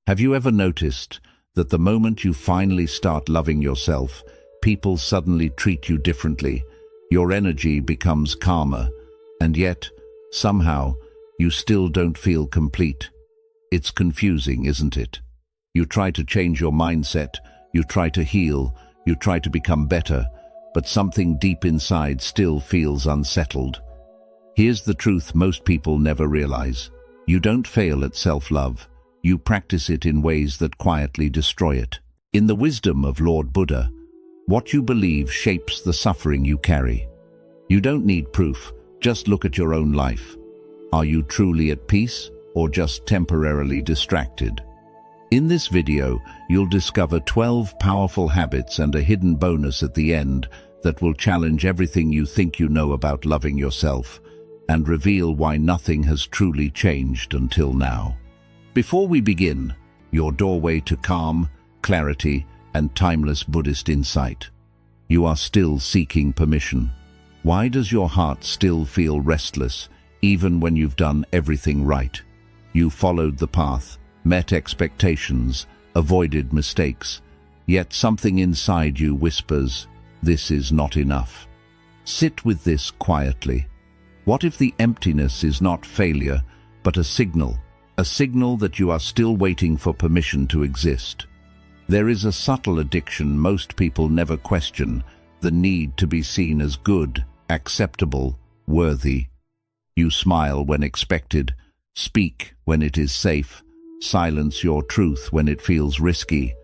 Have you ever noticed that the moment you finally start loving yourself, people suddenly treat you differently? Your energy becomes calmer, and yet, somehow, you still don't feel complete. It's confusing, isn't it? You try to change your mindset, you try to heal, you try to become better, but something deep inside still feels unsettled. Here's the truth most people never realize. You don't fail at self-love. You practice it in ways that quietly destroy it. In the wisdom of Lord Buddha, what you believe shapes the suffering you carry. You don't need proof, just look at your own life. Are you truly at peace or just temporarily distracted? In this video, you'll discover 12 powerful habits and a hidden bonus at the end that will challenge everything you think you know about loving yourself and reveal why nothing has truly changed until now. Before we begin, your doorway to calm, clarity, and timeless Buddhist insight. You are still seeking permission. Why does your heart still feel restless, even when you've done everything right? You followed the path, met expectations, avoided mistakes, yet something inside you whispers, this is not enough. Sit with this quietly. What if the emptiness is not failure, but a signal that you are still waiting for permission to exist? There is a subtle addiction most people never question, the need to be seen as good, acceptable, worthy. You smile when expected, speak when it is safe, silence your truth when it feels risky,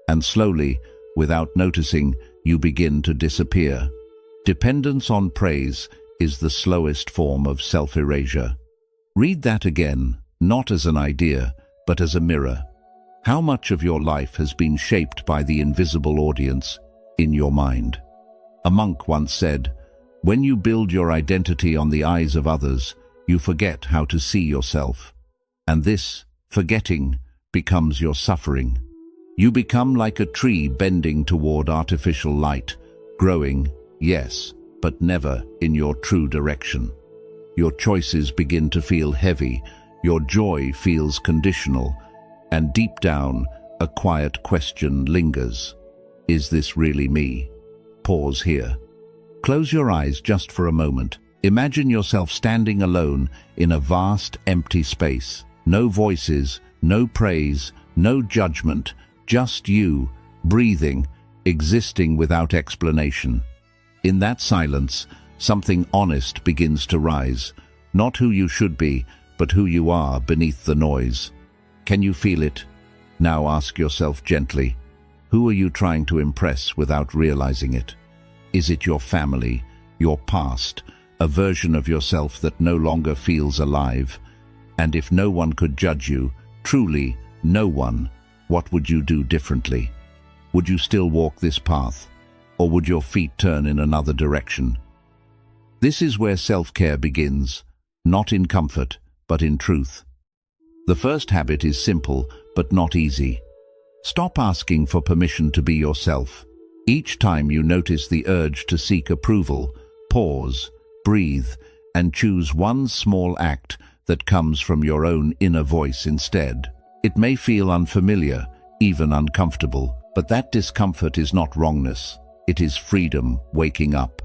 and slowly, without noticing, you begin to disappear. Dependence on praise is the slowest form of self-erasure. Read that again, not as an idea, but as a mirror. How much of your life has been shaped by the invisible audience in your mind? A monk once said, when you build your identity on the eyes of others, you forget how to see yourself. And this, forgetting, becomes your suffering. You become like a tree bending toward artificial light, growing, yes, but never in your true direction. Your choices begin to feel heavy, your joy feels conditional, and deep down, a quiet question lingers. Is this really me? Pause here. Close your eyes just for a moment. Imagine yourself standing alone in a vast, empty space. No voices, no praise, no judgment, just you, breathing, existing without explanation. In that silence, something honest begins to rise, not who you should be, but who you are beneath the noise. Can you feel it? Now ask yourself gently, who are you trying to impress without realizing it? Is it your family, your past, a version of yourself that no longer feels alive? And if no one could judge you, truly no one, what would you do differently? Would you still walk this path? Or would your feet turn in another direction? This is where self-care begins, not in comfort, but in truth. The first habit is simple, but not easy. Stop asking for permission to be yourself. Each time you notice the urge to seek approval, pause, breathe, and choose one small act that comes from your own inner voice instead. It may feel unfamiliar, even uncomfortable, but that discomfort is not wrongness. It is freedom waking up.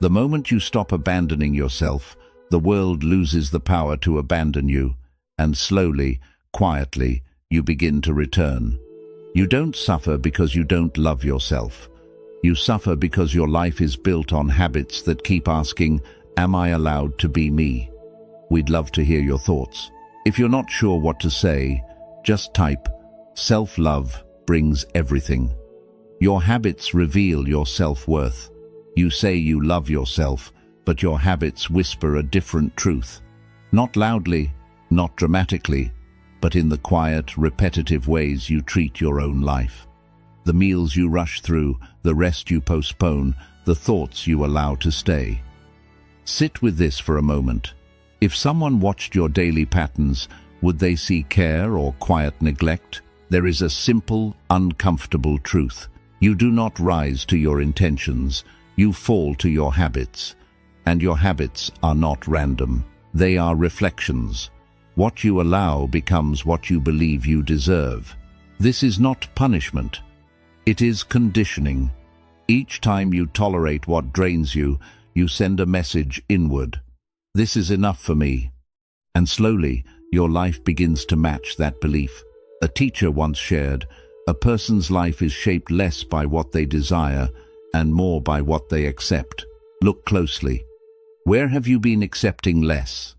The moment you stop abandoning yourself, the world loses the power to abandon you, and slowly, quietly, you begin to return. You don't suffer because you don't love yourself. You suffer because your life is built on habits that keep asking, am I allowed to be me? We'd love to hear your thoughts. If you're not sure what to say, just type, self-love brings everything. Your habits reveal your self-worth. You say you love yourself, but your habits whisper a different truth. Not loudly, not dramatically, but in the quiet, repetitive ways you treat your own life. The meals you rush through, the rest you postpone, the thoughts you allow to stay. Sit with this for a moment. If someone watched your daily patterns, would they see care or quiet neglect? There is a simple, uncomfortable truth. You do not rise to your intentions, you fall to your habits. And your habits are not random. They are reflections. What you allow becomes what you believe you deserve. This is not punishment. It is conditioning. Each time you tolerate what drains you, you send a message inward. This is enough for me. And slowly, your life begins to match that belief. A teacher once shared, a person's life is shaped less by what they desire and more by what they accept. Look closely. Where have you been accepting less?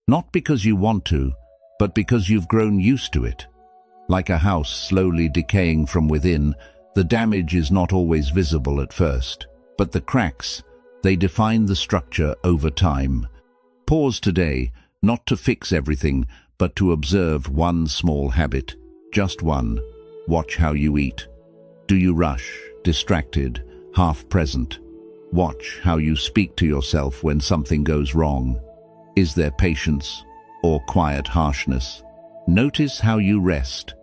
Not because you want to, but because you've grown used to it. Like a house slowly decaying from within, the damage is not always visible at first, but the cracks, they define the structure over time. Pause today, not to fix everything, but to observe one small habit, just one. Watch how you eat. Do you rush, distracted, half present? Watch how you speak to yourself when something goes wrong. Is there patience or quiet harshness? Notice how you rest.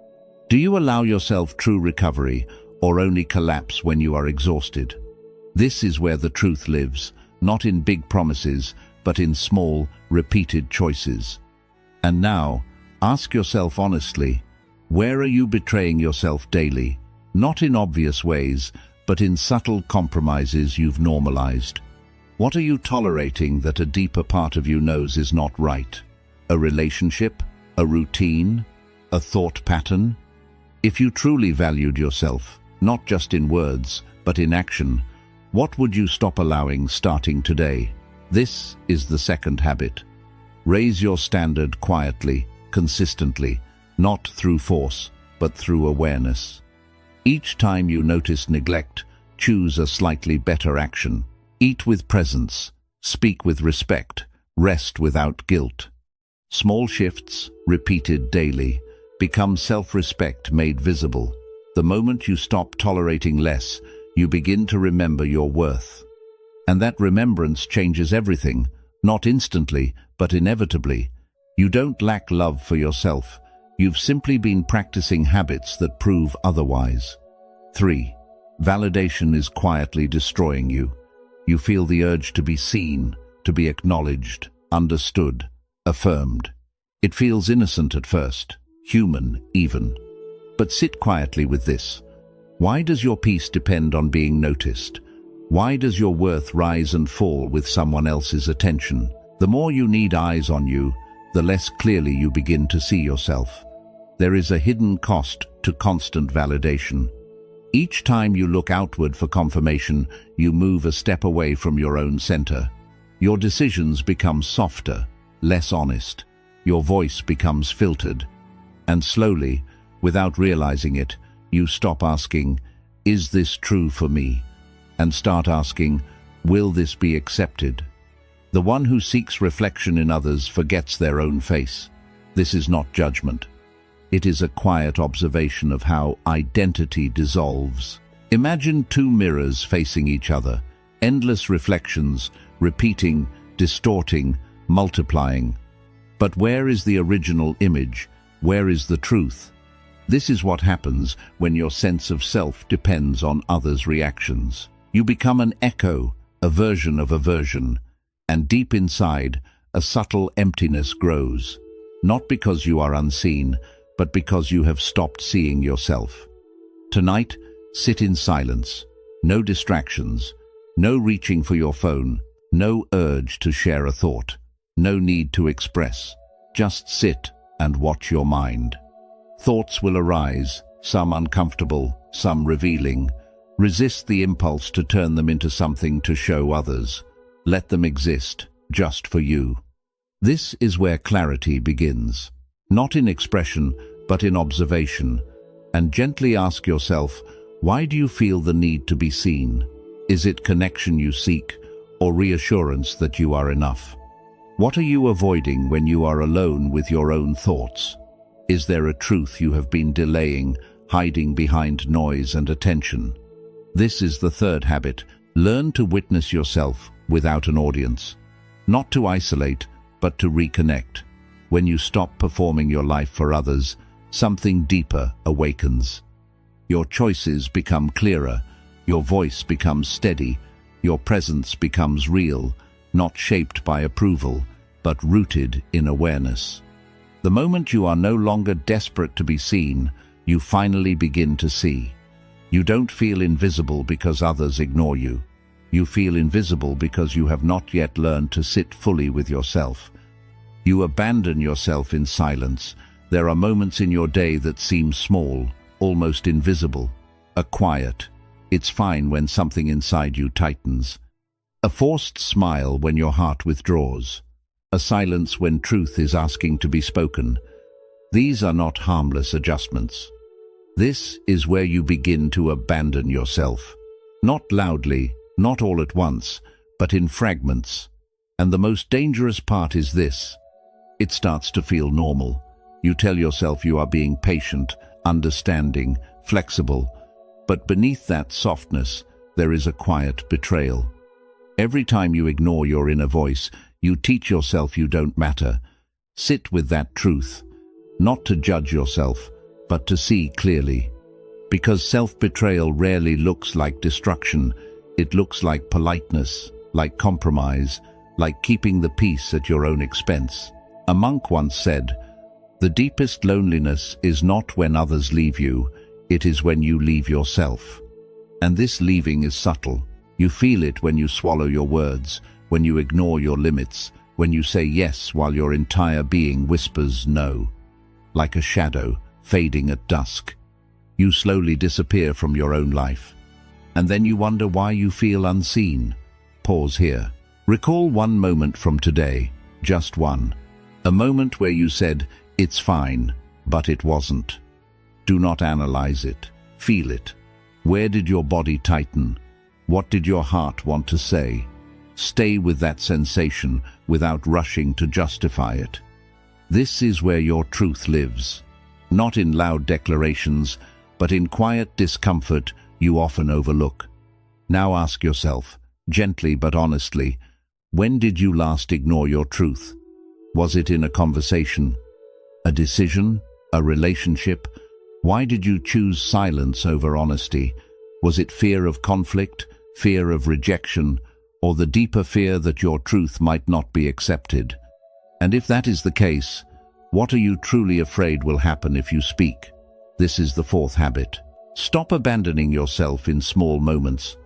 Do you allow yourself true recovery or only collapse when you are exhausted? This is where the truth lives, not in big promises, but in small, repeated choices. And now, ask yourself honestly, where are you betraying yourself daily? Not in obvious ways, but in subtle compromises you've normalized. What are you tolerating that a deeper part of you knows is not right? A relationship? A routine? A thought pattern? If you truly valued yourself, not just in words, but in action, what would you stop allowing starting today? This is the second habit. Raise your standard quietly, consistently, not through force, but through awareness. Each time you notice neglect, choose a slightly better action. Eat with presence, speak with respect, rest without guilt. Small shifts, repeated daily, become self-respect made visible. The moment you stop tolerating less, you begin to remember your worth. And that remembrance changes everything, not instantly, but inevitably. You don't lack love for yourself. You've simply been practicing habits that prove otherwise. 3. Validation is quietly destroying you. You feel the urge to be seen, to be acknowledged, understood, affirmed. It feels innocent at first, human even. But sit quietly with this. Why does your peace depend on being noticed? Why does your worth rise and fall with someone else's attention? The more you need eyes on you, the less clearly you begin to see yourself. There is a hidden cost to constant validation. Each time you look outward for confirmation, you move a step away from your own center. Your decisions become softer, less honest. Your voice becomes filtered. And slowly, without realizing it, you stop asking, "Is this true for me?" and start asking, "Will this be accepted?" The one who seeks reflection in others forgets their own face. This is not judgment. It is a quiet observation of how identity dissolves. Imagine two mirrors facing each other, endless reflections, repeating, distorting, multiplying. But where is the original image? Where is the truth? This is what happens when your sense of self depends on others' reactions. You become an echo, a version of a version, and deep inside, a subtle emptiness grows. Not because you are unseen, but because you have stopped seeing yourself. Tonight, sit in silence. No distractions, no reaching for your phone, no urge to share a thought, no need to express. Just sit and watch your mind. Thoughts will arise, some uncomfortable, some revealing. Resist the impulse to turn them into something to show others. Let them exist, just for you. This is where clarity begins. Not in expression, but in observation. And gently ask yourself, why do you feel the need to be seen? Is it connection you seek, or reassurance that you are enough? What are you avoiding when you are alone with your own thoughts? Is there a truth you have been delaying, hiding behind noise and attention? This is the third habit. Learn to witness yourself without an audience. Not to isolate, but to reconnect. When you stop performing your life for others, something deeper awakens. Your choices become clearer, your voice becomes steady, your presence becomes real, not shaped by approval, but rooted in awareness. The moment you are no longer desperate to be seen, you finally begin to see. You don't feel invisible because others ignore you. You feel invisible because you have not yet learned to sit fully with yourself. You abandon yourself in silence. There are moments in your day that seem small, almost invisible. A quiet. It's fine when something inside you tightens. A forced smile when your heart withdraws. A silence when truth is asking to be spoken. These are not harmless adjustments. This is where you begin to abandon yourself. Not loudly, not all at once, but in fragments. And the most dangerous part is this. It starts to feel normal. You tell yourself you are being patient, understanding, flexible. But beneath that softness, there is a quiet betrayal. Every time you ignore your inner voice, you teach yourself you don't matter. Sit with that truth, not to judge yourself, but to see clearly. Because self-betrayal rarely looks like destruction, it looks like politeness, like compromise, like keeping the peace at your own expense. A monk once said, "The deepest loneliness is not when others leave you, it is when you leave yourself." And this leaving is subtle. You feel it when you swallow your words, when you ignore your limits, when you say yes while your entire being whispers no. Like a shadow fading at dusk, you slowly disappear from your own life. And then you wonder why you feel unseen. Pause here. Recall one moment from today, just one. A moment where you said, "It's fine," but it wasn't. Do not analyze it. Feel it. Where did your body tighten? What did your heart want to say? Stay with that sensation without rushing to justify it. This is where your truth lives. Not in loud declarations, but in quiet discomfort you often overlook. Now ask yourself, gently but honestly, when did you last ignore your truth? Was it in a conversation, a decision, a relationship? Why did you choose silence over honesty? Was it fear of conflict, fear of rejection, or the deeper fear that your truth might not be accepted? And if that is the case, what are you truly afraid will happen if you speak? This is the fourth habit. Stop abandoning yourself in small moments.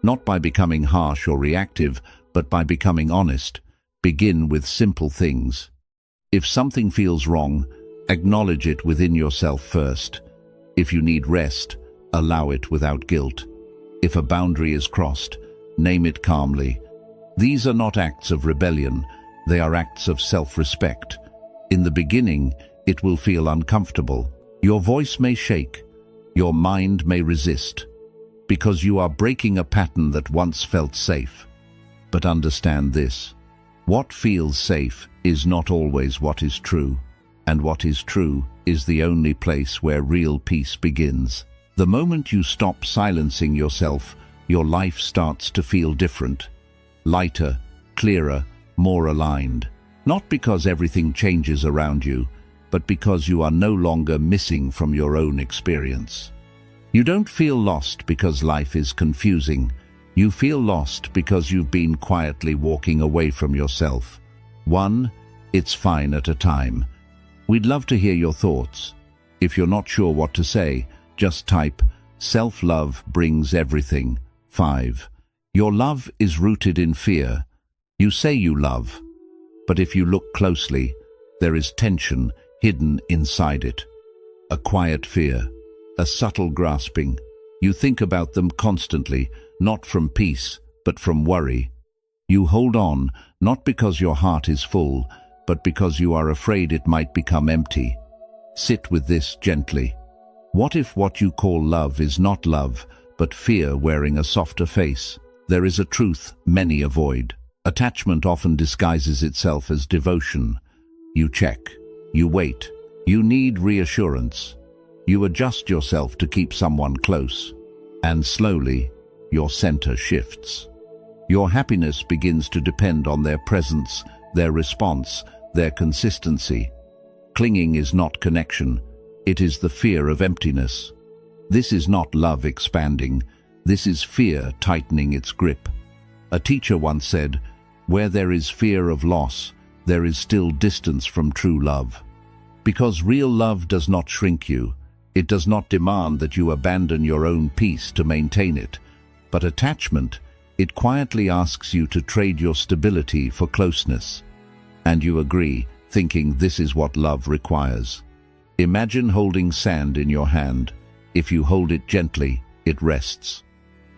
Not by becoming harsh or reactive, but by becoming honest. Begin with simple things. If something feels wrong, acknowledge it within yourself first. If you need rest, allow it without guilt. If a boundary is crossed, name it calmly. These are not acts of rebellion, they are acts of self-respect. In the beginning, it will feel uncomfortable. Your voice may shake, your mind may resist, because you are breaking a pattern that once felt safe. But understand this, what feels safe is not always what is true, and what is true is the only place where real peace begins. The moment you stop silencing yourself, your life starts to feel different, lighter, clearer, more aligned. Not because everything changes around you, but because you are no longer missing from your own experience. You don't feel lost because life is confusing. You feel lost because you've been quietly walking away from yourself. One, it's fine at a time. We'd love to hear your thoughts. If you're not sure what to say, just type, "Self-love brings everything." 5. Your love is rooted in fear. You say you love, but if you look closely, there is tension hidden inside it. A quiet fear, a subtle grasping. You think about them constantly, not from peace, but from worry. You hold on, not because your heart is full, but because you are afraid it might become empty. Sit with this gently. What if what you call love is not love, but fear wearing a softer face? There is a truth many avoid. Attachment often disguises itself as devotion. You check, you wait, you need reassurance. You adjust yourself to keep someone close, and slowly, your center shifts. Your happiness begins to depend on their presence, their response, their consistency. Clinging is not connection, it is the fear of emptiness. This is not love expanding, this is fear tightening its grip. A teacher once said, "Where there is fear of loss, there is still distance from true love." Because real love does not shrink you. It does not demand that you abandon your own peace to maintain it. But attachment, it quietly asks you to trade your stability for closeness. And you agree, thinking this is what love requires. Imagine holding sand in your hand. If you hold it gently, it rests.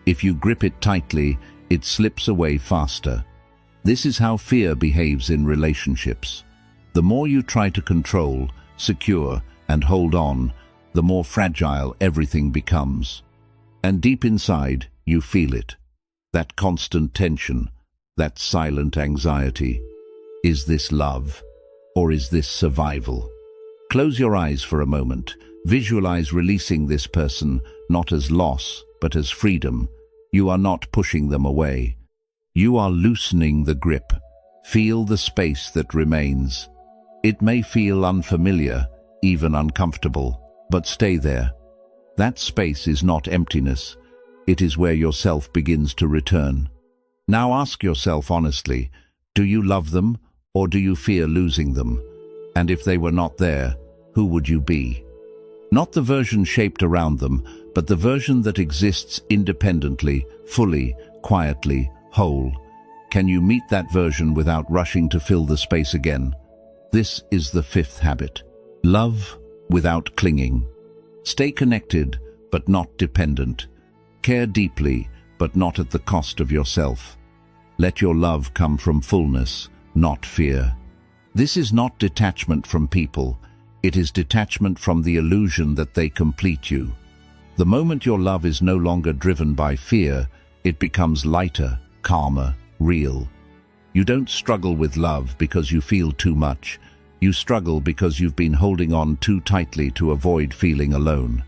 If you grip it tightly, it slips away faster. This is how fear behaves in relationships. The more you try to control, secure, and hold on, the more fragile everything becomes. And deep inside, you feel it. That constant tension, that silent anxiety. Is this love, or is this survival? Close your eyes for a moment. Visualize releasing this person, not as loss, but as freedom. You are not pushing them away. You are loosening the grip. Feel the space that remains. It may feel unfamiliar, even uncomfortable, but stay there. That space is not emptiness. It is where yourself begins to return. Now ask yourself honestly, do you love them, or do you fear losing them? And if they were not there, who would you be? Not the version shaped around them, but the version that exists independently, fully, quietly, whole. Can you meet that version without rushing to fill the space again? This is the fifth habit. Love without clinging. Stay connected, but not dependent. Care deeply, but not at the cost of yourself. Let your love come from fullness, not fear. This is not detachment from people. It is detachment from the illusion that they complete you. The moment your love is no longer driven by fear, it becomes lighter, calmer, real. You don't struggle with love because you feel too much. You struggle because you've been holding on too tightly to avoid feeling alone.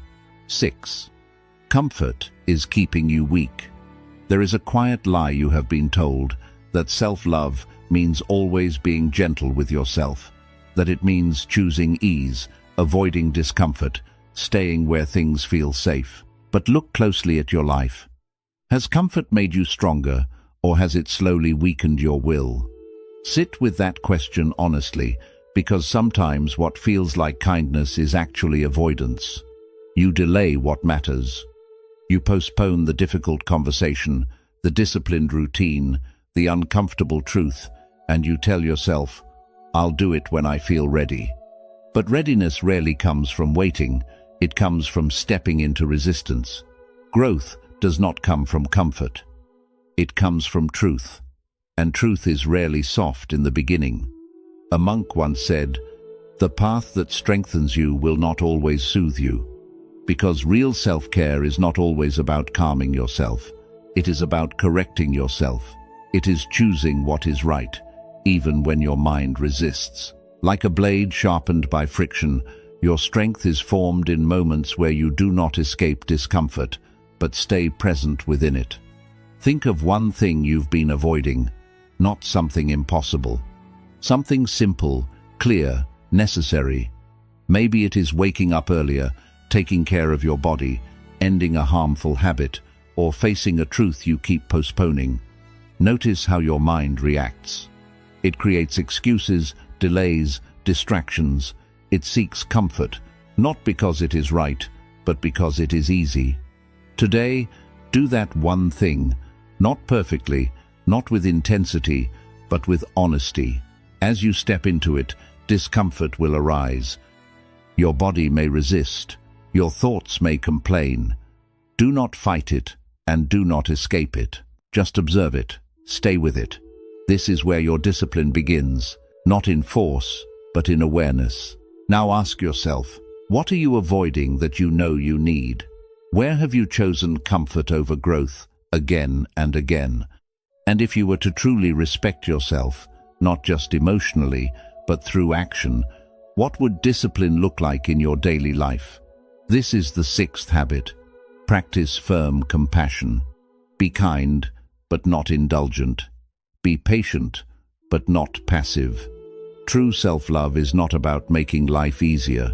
6. Comfort is keeping you weak. There is a quiet lie you have been told, that self-love means always being gentle with yourself, that it means choosing ease, avoiding discomfort, staying where things feel safe. But look closely at your life. Has comfort made you stronger, or has it slowly weakened your will? Sit with that question honestly, because sometimes what feels like kindness is actually avoidance. You delay what matters. You postpone the difficult conversation, the disciplined routine, the uncomfortable truth, and you tell yourself, I'll do it when I feel ready. But readiness rarely comes from waiting. It comes from stepping into resistance. Growth does not come from comfort. It comes from truth, and truth is rarely soft in the beginning. A monk once said, "The path that strengthens you will not always soothe you." Because real self-care is not always about calming yourself. It is about correcting yourself. It is choosing what is right, even when your mind resists. Like a blade sharpened by friction, your strength is formed in moments where you do not escape discomfort, but stay present within it. Think of one thing you've been avoiding, not something impossible. Something simple, clear, necessary. Maybe it is waking up earlier, taking care of your body, ending a harmful habit, or facing a truth you keep postponing. Notice how your mind reacts. It creates excuses, delays, distractions. It seeks comfort, not because it is right, but because it is easy. Today, do that one thing, not perfectly, not with intensity, but with honesty. As you step into it, discomfort will arise. Your body may resist. Your thoughts may complain. Do not fight it, and do not escape it. Just observe it. Stay with it. This is where your discipline begins, not in force, but in awareness. Now ask yourself, what are you avoiding that you know you need? Where have you chosen comfort over growth again and again? And if you were to truly respect yourself, not just emotionally, but through action, what would discipline look like in your daily life? This is the sixth habit. Practice firm compassion. Be kind, but not indulgent. Be patient, but not passive. True self-love is not about making life easier.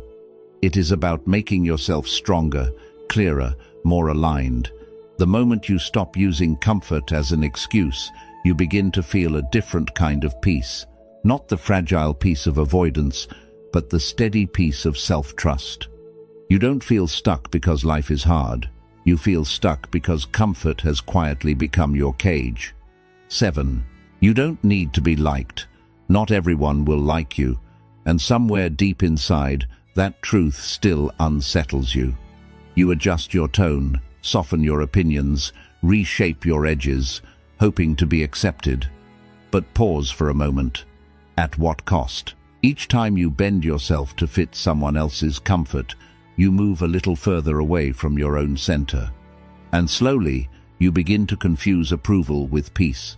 It is about making yourself stronger, clearer, more aligned. The moment you stop using comfort as an excuse, you begin to feel a different kind of peace. Not the fragile peace of avoidance, but the steady peace of self-trust. You don't feel stuck because life is hard. You feel stuck because comfort has quietly become your cage. 7. You don't need to be liked. Not everyone will like you, and somewhere deep inside, that truth still unsettles you. You adjust your tone, soften your opinions, reshape your edges, hoping to be accepted. But pause for a moment. At what cost? Each time you bend yourself to fit someone else's comfort, you move a little further away from your own center. And slowly, you begin to confuse approval with peace.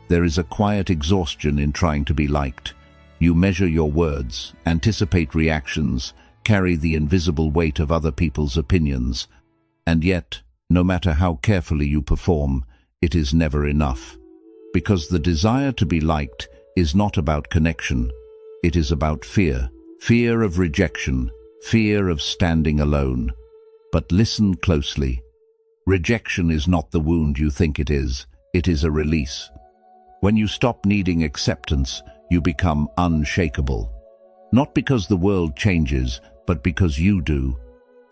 There is a quiet exhaustion in trying to be liked. You measure your words, anticipate reactions, carry the invisible weight of other people's opinions. And yet, no matter how carefully you perform, it is never enough. Because the desire to be liked is not about connection. It is about fear. Fear of rejection. Fear of standing alone. But listen closely. Rejection is not the wound you think it is a release. When you stop needing acceptance, you become unshakable. Not because the world changes, but because you do.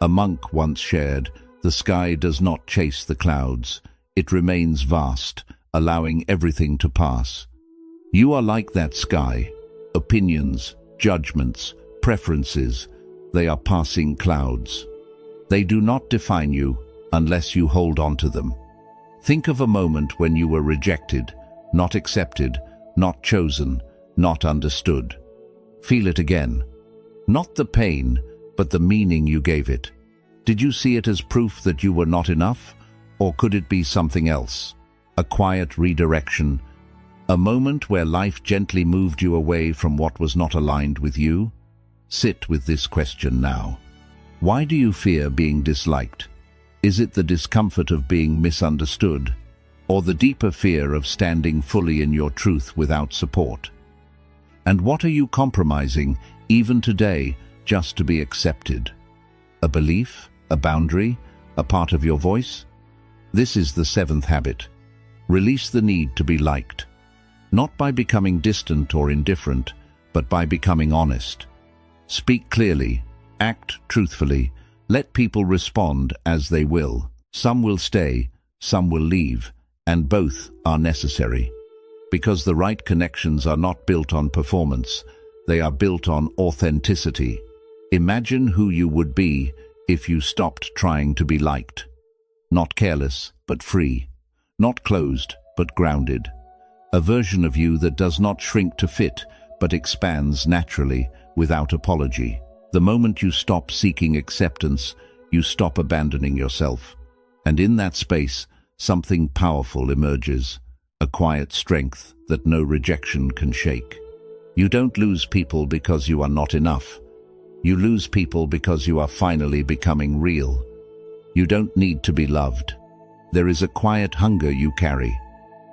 A monk once shared, "The sky does not chase the clouds. It remains vast, allowing everything to pass." You are like that sky. Opinions, judgments, preferences, they are passing clouds. They do not define you unless you hold on to them. Think of a moment when you were rejected, not accepted, not chosen, not understood. Feel it again. Not the pain, but the meaning you gave it. Did you see it as proof that you were not enough? Or could it be something else? A quiet redirection? A moment where life gently moved you away from what was not aligned with you? Sit with this question now. Why do you fear being disliked? Is it the discomfort of being misunderstood? Or the deeper fear of standing fully in your truth without support? And what are you compromising, even today, just to be accepted? A belief? A boundary? A part of your voice? This is the 7th habit. Release the need to be liked. Not by becoming distant or indifferent, but by becoming honest. Speak clearly, act truthfully, let people respond as they will. Some will stay, some will leave, and both are necessary. Because the right connections are not built on performance, they are built on authenticity. Imagine who you would be if you stopped trying to be liked. Not careless, but free. Not closed, but grounded. A version of you that does not shrink to fit, but expands naturally, without apology. The moment you stop seeking acceptance, you stop abandoning yourself. And in that space, something powerful emerges. A quiet strength that no rejection can shake. You don't lose people because you are not enough. You lose people because you are finally becoming real. You don't need to be loved. There is a quiet hunger you carry.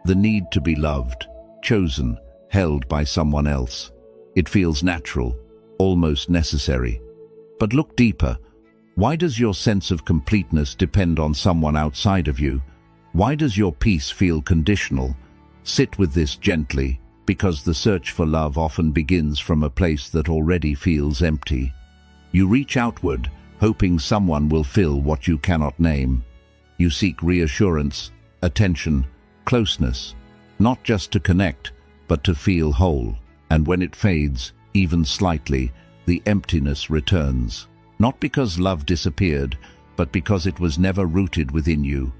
The need to be loved, chosen, held by someone else. It feels natural, almost necessary. But look deeper. Why does your sense of completeness depend on someone outside of you? Why does your peace feel conditional? Sit with this gently, because the search for love often begins from a place that already feels empty. You reach outward, hoping someone will fill what you cannot name. You seek reassurance, attention, closeness, not just to connect, but to feel whole. And when it fades, even slightly, the emptiness returns. Not because love disappeared, but because it was never rooted within you.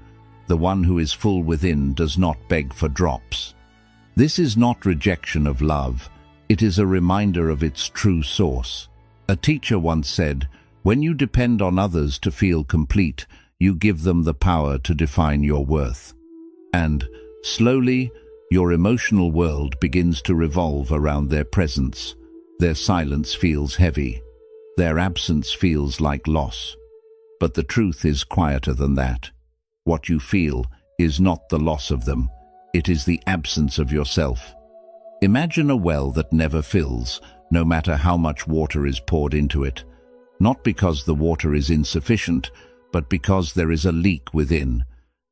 The one who is full within does not beg for drops. This is not rejection of love. It is a reminder of its true source. A teacher once said, "When you depend on others to feel complete, you give them the power to define your worth." And, slowly, your emotional world begins to revolve around their presence. Their silence feels heavy. Their absence feels like loss. But the truth is quieter than that. What you feel is not the loss of them. It is the absence of yourself. Imagine a well that never fills, no matter how much water is poured into it. Not because the water is insufficient, but because there is a leak within.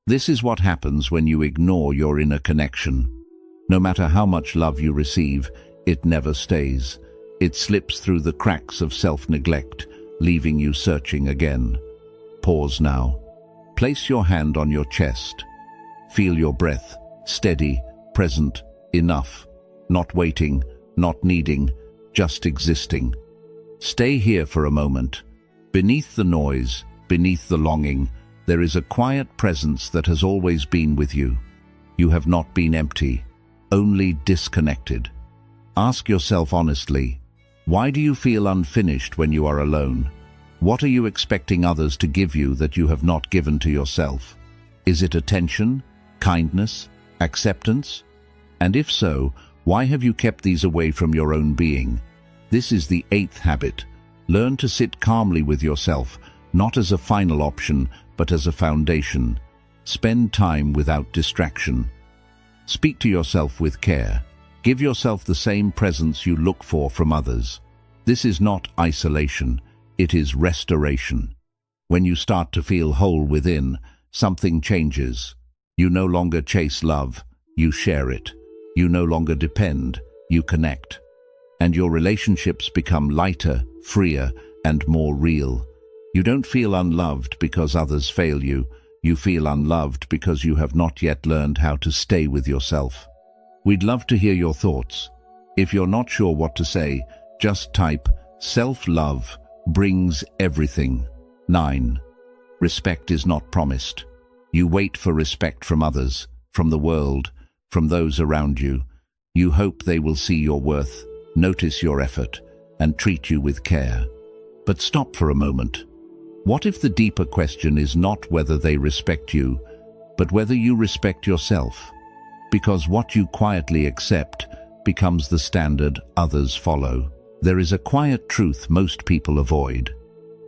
This is what happens when you ignore your inner connection. No matter how much love you receive, it never stays. It slips through the cracks of self-neglect, leaving you searching again. Pause now. Place your hand on your chest. Feel your breath, steady, present, enough. Not waiting, not needing, just existing. Stay here for a moment. Beneath the noise, beneath the longing, there is a quiet presence that has always been with you. You have not been empty, only disconnected. Ask yourself honestly, why do you feel unfinished when you are alone? What are you expecting others to give you that you have not given to yourself? Is it attention, kindness, acceptance? And if so, why have you kept these away from your own being? This is the 8th habit. Learn to sit calmly with yourself, not as a final option, but as a foundation. Spend time without distraction. Speak to yourself with care. Give yourself the same presence you look for from others. This is not isolation, it is restoration. When you start to feel whole within, something changes. You no longer chase love, you share it. You no longer depend, you connect. And your relationships become lighter, freer, and more real. You don't feel unloved because others fail you. You feel unloved because you have not yet learned how to stay with yourself. We'd love to hear your thoughts. If you're not sure what to say, just type, "Self-love brings everything." 9. Respect is not promised. You wait for respect from others, from the world, from those around you. You hope they will see your worth, notice your effort, and treat you with care. But stop for a moment. What if the deeper question is not whether they respect you, but whether you respect yourself? Because what you quietly accept becomes the standard others follow. There is a quiet truth most people avoid.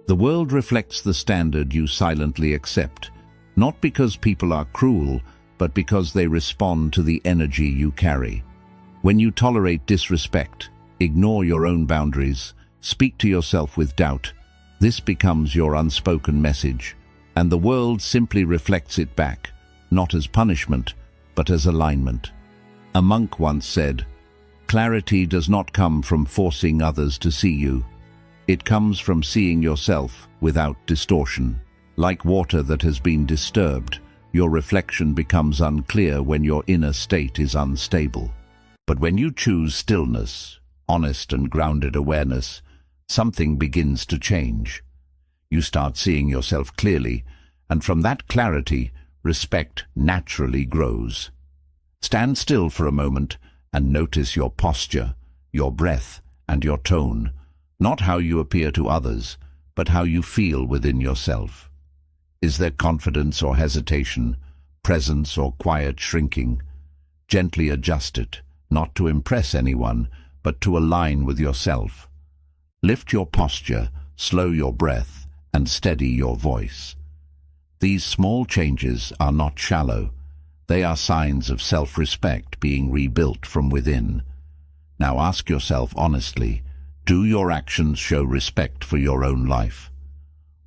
The world reflects the standard you silently accept, not because people are cruel, but because they respond to the energy you carry. When you tolerate disrespect, ignore your own boundaries, speak to yourself with doubt, this becomes your unspoken message, and the world simply reflects it back, not as punishment, but as alignment. A monk once said, "Clarity does not come from forcing others to see you. It comes from seeing yourself without distortion. Like water that has been disturbed, your reflection becomes unclear when your inner state is unstable. But when you choose stillness, honest and grounded awareness, something begins to change. You start seeing yourself clearly, and from that clarity, respect naturally grows. Stand still for a moment and notice your posture, your breath, and your tone, not how you appear to others, but how you feel within yourself. Is there confidence or hesitation, presence or quiet shrinking? Gently adjust it, not to impress anyone, but to align with yourself. Lift your posture, slow your breath, and steady your voice. These small changes are not shallow. They are signs of self-respect being rebuilt from within. Now ask yourself honestly, do your actions show respect for your own life?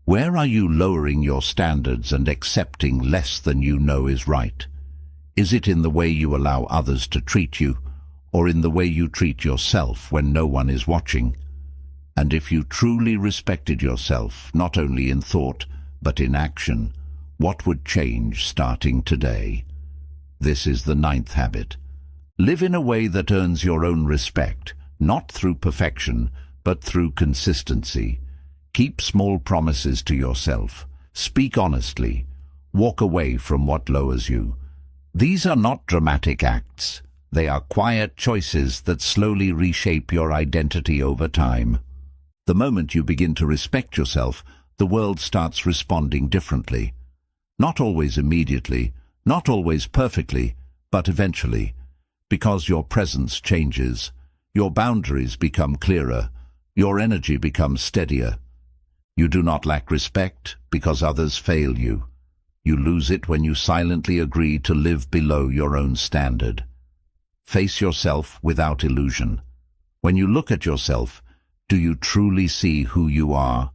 Where are you lowering your standards and accepting less than you know is right? Is it in the way you allow others to treat you, or in the way you treat yourself when no one is watching? And if you truly respected yourself, not only in thought, but in action, what would change starting today? This is the 9th habit. Live in a way that earns your own respect, not through perfection, but through consistency. Keep small promises to yourself. Speak honestly. Walk away from what lowers you. These are not dramatic acts. They are quiet choices that slowly reshape your identity over time. The moment you begin to respect yourself, the world starts responding differently. Not always immediately, not always perfectly, but eventually. Because your presence changes, your boundaries become clearer, your energy becomes steadier. You do not lack respect because others fail you. You lose it when you silently agree to live below your own standard. Face yourself without illusion. When you look at yourself, do you truly see who you are,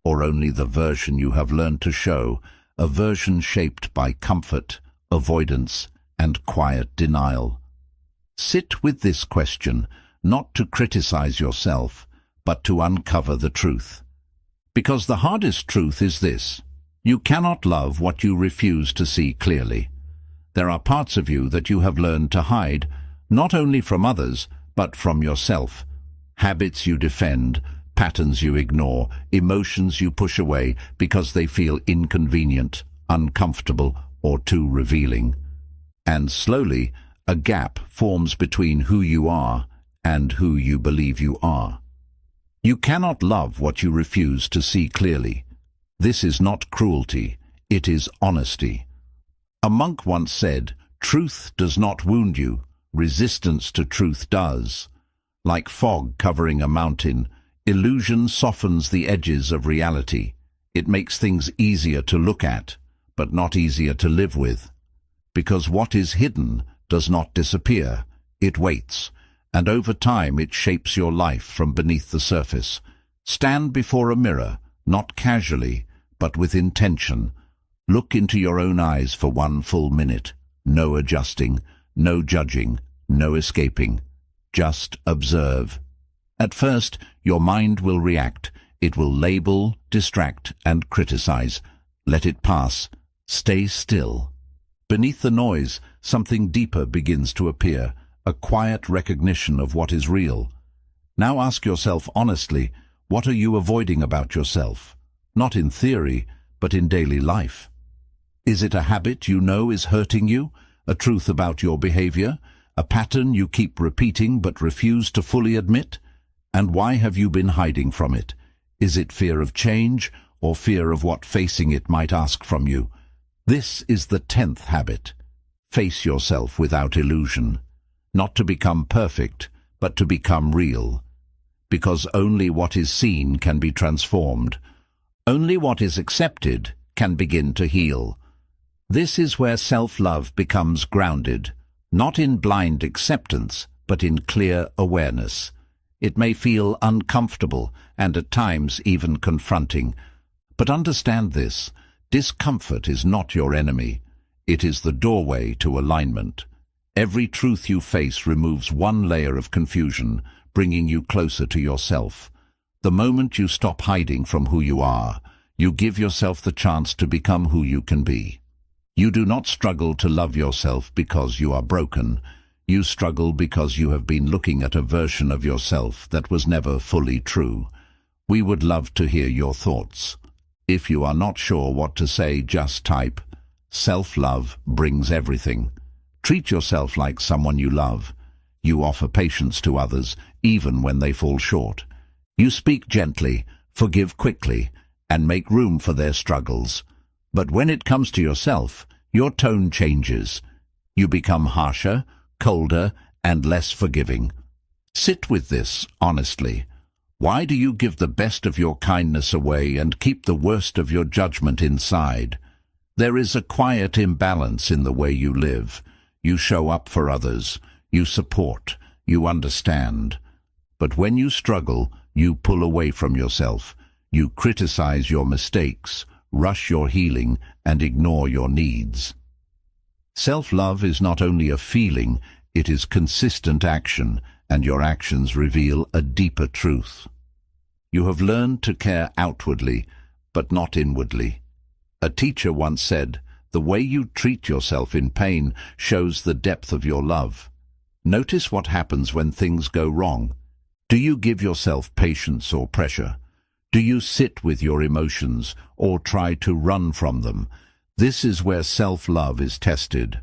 or only the version you have learned to show, a version shaped by comfort, avoidance, and quiet denial? Sit with this question not to criticize yourself, but to uncover the truth. Because the hardest truth is this: you cannot love what you refuse to see clearly. There are parts of you that you have learned to hide, not only from others, but from yourself. Habits you defend, patterns you ignore, emotions you push away because they feel inconvenient, uncomfortable, or too revealing. And slowly, a gap forms between who you are and who you believe you are. You cannot love what you refuse to see clearly. This is not cruelty, it is honesty. A monk once said, "Truth does not wound you, resistance to truth does." Like fog covering a mountain, illusion softens the edges of reality. It makes things easier to look at, but not easier to live with. Because what is hidden does not disappear, it waits, and over time it shapes your life from beneath the surface. Stand before a mirror, not casually, but with intention. Look into your own eyes for 1 full minute. No adjusting, no judging, no escaping. Just observe. At first, your mind will react. It will label, distract, and criticize. Let it pass. Stay still. Beneath the noise, something deeper begins to appear, a quiet recognition of what is real. Now ask yourself honestly, what are you avoiding about yourself? Not in theory, but in daily life. Is it a habit you know is hurting you? A truth about your behavior? A pattern you keep repeating but refuse to fully admit? And why have you been hiding from it? Is it fear of change, or fear of what facing it might ask from you? This is the 10th habit. Face yourself without illusion. Not to become perfect, but to become real. Because only what is seen can be transformed. Only what is accepted can begin to heal. This is where self-love becomes grounded, not in blind acceptance, but in clear awareness. It may feel uncomfortable and at times even confronting. But understand this: discomfort is not your enemy. It is the doorway to alignment. Every truth you face removes one layer of confusion, bringing you closer to yourself. The moment you stop hiding from who you are, you give yourself the chance to become who you can be. You do not struggle to love yourself because you are broken. You struggle because you have been looking at a version of yourself that was never fully true. We would love to hear your thoughts. If you are not sure what to say, just type, "Self-love brings everything." Treat yourself like someone you love. You offer patience to others, even when they fall short. You speak gently, forgive quickly, and make room for their struggles. But when it comes to yourself, your tone changes. You become harsher, colder, and less forgiving. Sit with this honestly. Why do you give the best of your kindness away and keep the worst of your judgment inside? There is a quiet imbalance in the way you live. You show up for others, you support, you understand. But when you struggle, you pull away from yourself. You criticize your mistakes, rush your healing, and ignore your needs. Self-love is not only a feeling, it is consistent action, and your actions reveal a deeper truth. You have learned to care outwardly, but not inwardly. A teacher once said, "The way you treat yourself in pain shows the depth of your love." Notice what happens when things go wrong. Do you give yourself patience or pressure? Do you sit with your emotions or try to run from them? This is where self-love is tested,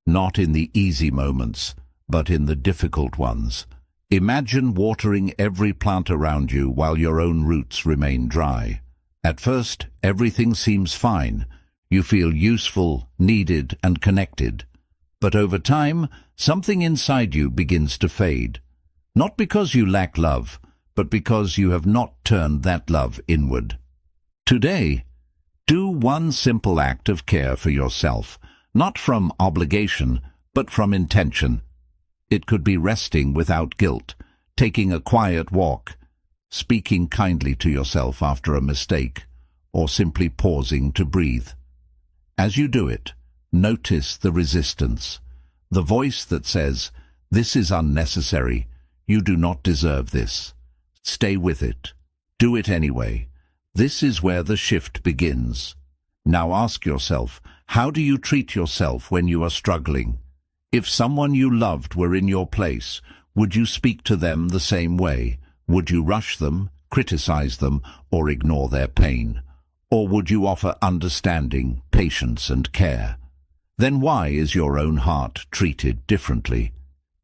not in the easy moments, but in the difficult ones. Imagine watering every plant around you while your own roots remain dry. At first, everything seems fine. You feel useful, needed, and connected. But over time, something inside you begins to fade. Not because you lack love, but because you have not turned that love inward. Today, do one simple act of care for yourself, not from obligation, but from intention. It could be resting without guilt, taking a quiet walk, speaking kindly to yourself after a mistake, or simply pausing to breathe. As you do it, notice the resistance, the voice that says, "This is unnecessary. You do not deserve this. Stay with it. Do it anyway. This is where the shift begins. Now ask yourself, how do you treat yourself when you are struggling? If someone you loved were in your place, would you speak to them the same way? Would you rush them, criticize them, or ignore their pain? Or would you offer understanding, patience, and care? Then why is your own heart treated differently?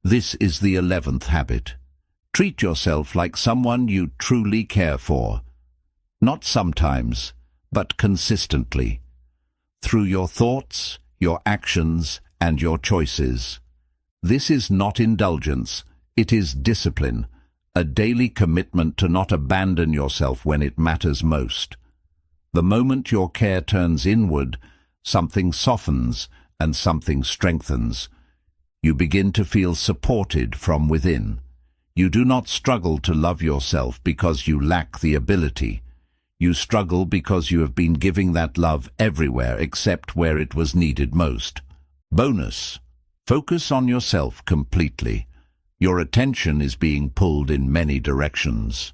This is the 11th habit. Treat yourself like someone you truly care for. Not sometimes, but consistently. Through your thoughts, your actions, and your choices. This is not indulgence, it is discipline, a daily commitment to not abandon yourself when it matters most. The moment your care turns inward, something softens and something strengthens. You begin to feel supported from within. You do not struggle to love yourself because you lack the ability. You struggle because you have been giving that love everywhere except where it was needed most. Bonus: focus on yourself completely. Your attention is being pulled in many directions.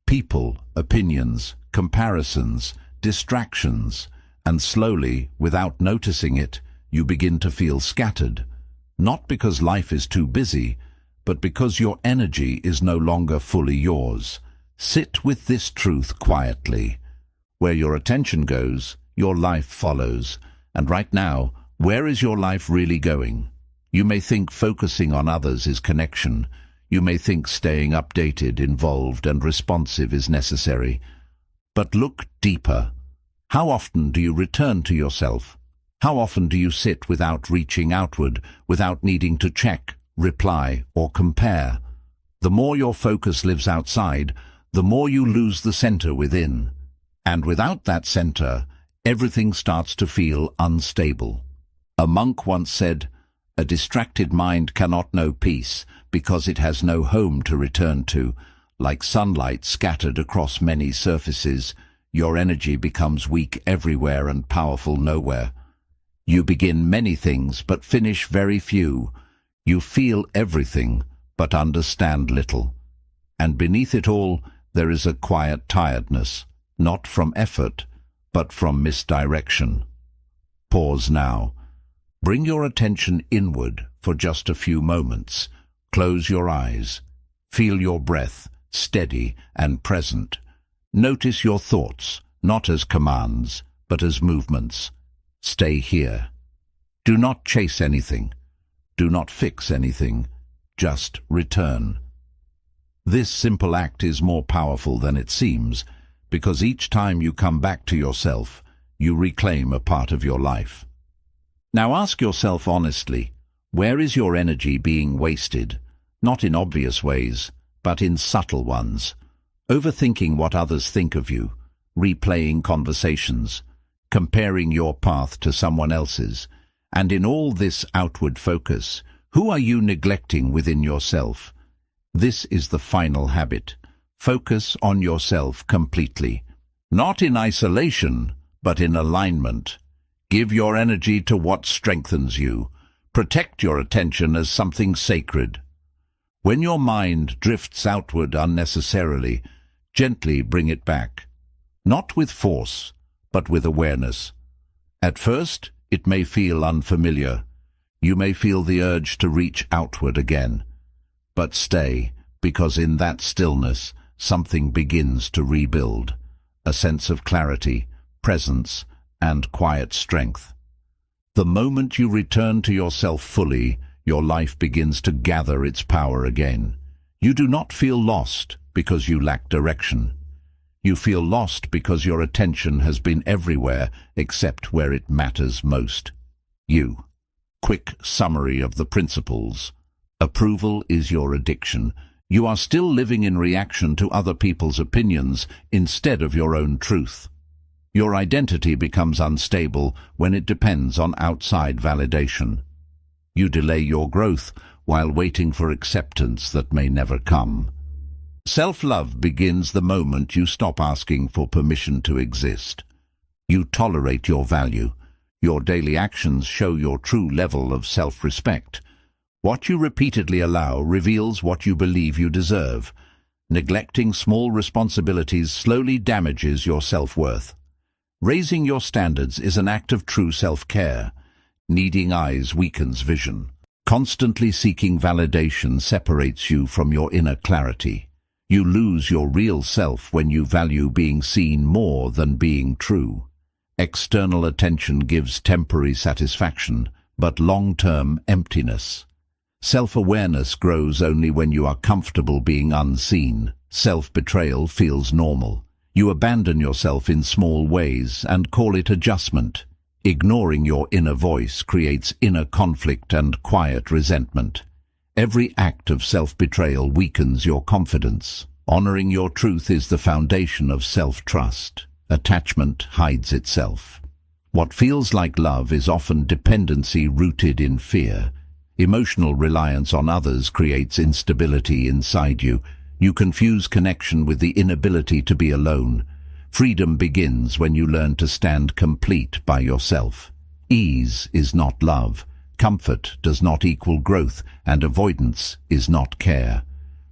People, opinions, comparisons, distractions, and slowly, without noticing it, you begin to feel scattered. Not because life is too busy, but because your energy is no longer fully yours. Sit with this truth quietly. Where your attention goes, your life follows. And right now, where is your life really going? You may think focusing on others is connection. You may think staying updated, involved, and responsive is necessary. But look deeper. How often do you return to yourself? How often do you sit without reaching outward, without needing to check, reply, or compare? The more your focus lives outside, the more you lose the center within. And without that center, everything starts to feel unstable. A monk once said, "A distracted mind cannot know peace because it has no home to return to. Like sunlight scattered across many surfaces, your energy becomes weak everywhere and powerful nowhere. You begin many things but finish very few. You feel everything but understand little. And beneath it all, there is a quiet tiredness, not from effort, but from misdirection." Pause now. Bring your attention inward for just a few moments. Close your eyes. Feel your breath, steady and present. Notice your thoughts, not as commands, but as movements. Stay here. Do not chase anything. Do not fix anything. Just return. This simple act is more powerful than it seems, because each time you come back to yourself, you reclaim a part of your life. Now ask yourself honestly, where is your energy being wasted? Not in obvious ways, but in subtle ones. Overthinking what others think of you, replaying conversations, comparing your path to someone else's, and in all this outward focus, who are you neglecting within yourself? This is the final habit. Focus on yourself completely. Not in isolation, but in alignment. Give your energy to what strengthens you. Protect your attention as something sacred. When your mind drifts outward unnecessarily, gently bring it back. Not with force, but with awareness. At first, it may feel unfamiliar. You may feel the urge to reach outward again. But stay, because in that stillness, something begins to rebuild. A sense of clarity, presence, and quiet strength. The moment you return to yourself fully, your life begins to gather its power again. You do not feel lost because you lack direction. You feel lost because your attention has been everywhere except where it matters most. Quick summary of the principles. Approval is your addiction. You are still living in reaction to other people's opinions instead of your own truth. Your identity becomes unstable when it depends on outside validation. You delay your growth while waiting for acceptance that may never come. Self-love begins the moment you stop asking for permission to exist. You tolerate your value. Your daily actions show your true level of self-respect. What you repeatedly allow reveals what you believe you deserve. Neglecting small responsibilities slowly damages your self-worth. Raising your standards is an act of true self-care. Needing eyes weakens vision. Constantly seeking validation separates you from your inner clarity. You lose your real self when you value being seen more than being true. External attention gives temporary satisfaction, but long-term emptiness. Self-awareness grows only when you are comfortable being unseen. Self-betrayal feels normal. You abandon yourself in small ways and call it adjustment. Ignoring your inner voice creates inner conflict and quiet resentment. Every act of self-betrayal weakens your confidence. Honoring your truth is the foundation of self-trust. Attachment hides itself. What feels like love is often dependency rooted in fear. Emotional reliance on others creates instability inside you. You confuse connection with the inability to be alone. Freedom begins when you learn to stand complete by yourself. Ease is not love. Comfort does not equal growth, and avoidance is not care.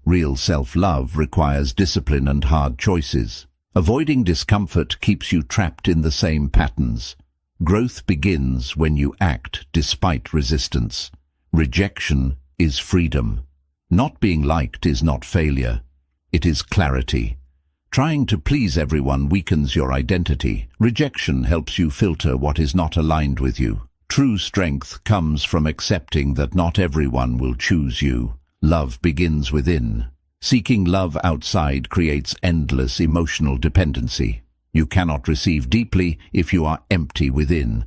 Real self-love requires discipline and hard choices. Avoiding discomfort keeps you trapped in the same patterns. Growth begins when you act despite resistance. Rejection is freedom. Not being liked is not failure. It is clarity. Trying to please everyone weakens your identity. Rejection helps you filter what is not aligned with you. True strength comes from accepting that not everyone will choose you. Love begins within. Seeking love outside creates endless emotional dependency. You cannot receive deeply if you are empty within.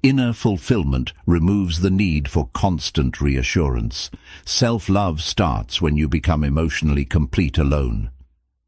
Inner fulfillment removes the need for constant reassurance. Self-love starts when you become emotionally complete alone.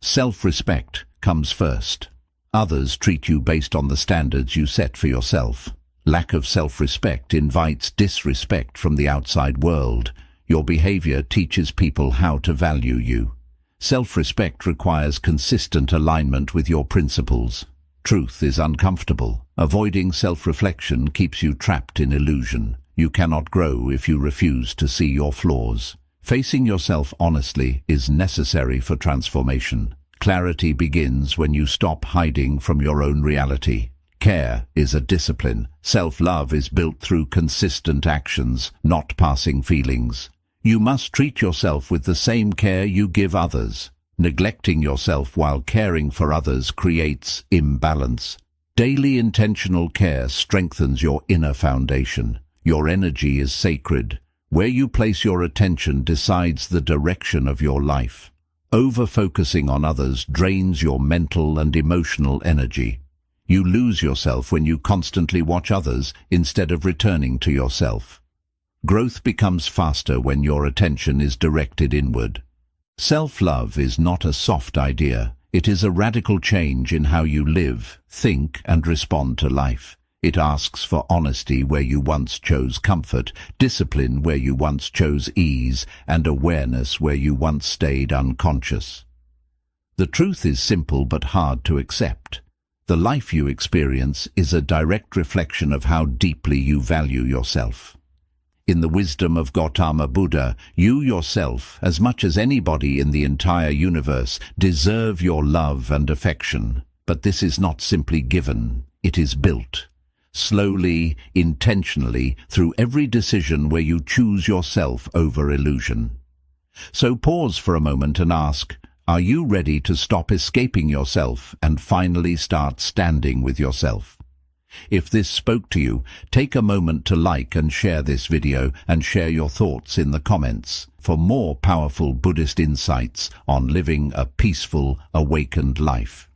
Self-respect comes first. Others treat you based on the standards you set for yourself. Lack of self-respect invites disrespect from the outside world. Your behavior teaches people how to value you. Self-respect requires consistent alignment with your principles. Truth is uncomfortable. Avoiding self-reflection keeps you trapped in illusion. You cannot grow if you refuse to see your flaws. Facing yourself honestly is necessary for transformation. Clarity begins when you stop hiding from your own reality. Care is a discipline. Self-love is built through consistent actions, not passing feelings. You must treat yourself with the same care you give others. Neglecting yourself while caring for others creates imbalance. Daily intentional care strengthens your inner foundation. Your energy is sacred. Where you place your attention decides the direction of your life. Over-focusing on others drains your mental and emotional energy. You lose yourself when you constantly watch others instead of returning to yourself. Growth becomes faster when your attention is directed inward. Self-love is not a soft idea. It is a radical change in how you live, think, and respond to life. It asks for honesty where you once chose comfort, discipline where you once chose ease, and awareness where you once stayed unconscious. The truth is simple but hard to accept. The life you experience is a direct reflection of how deeply you value yourself. In the wisdom of Gautama Buddha, you yourself, as much as anybody in the entire universe, deserve your love and affection. But this is not simply given, it is built. Slowly, intentionally, through every decision where you choose yourself over illusion. So pause for a moment and ask, are you ready to stop escaping yourself and finally start standing with yourself? If this spoke to you, take a moment to like and share this video and share your thoughts in the comments for more powerful Buddhist insights on living a peaceful, awakened life.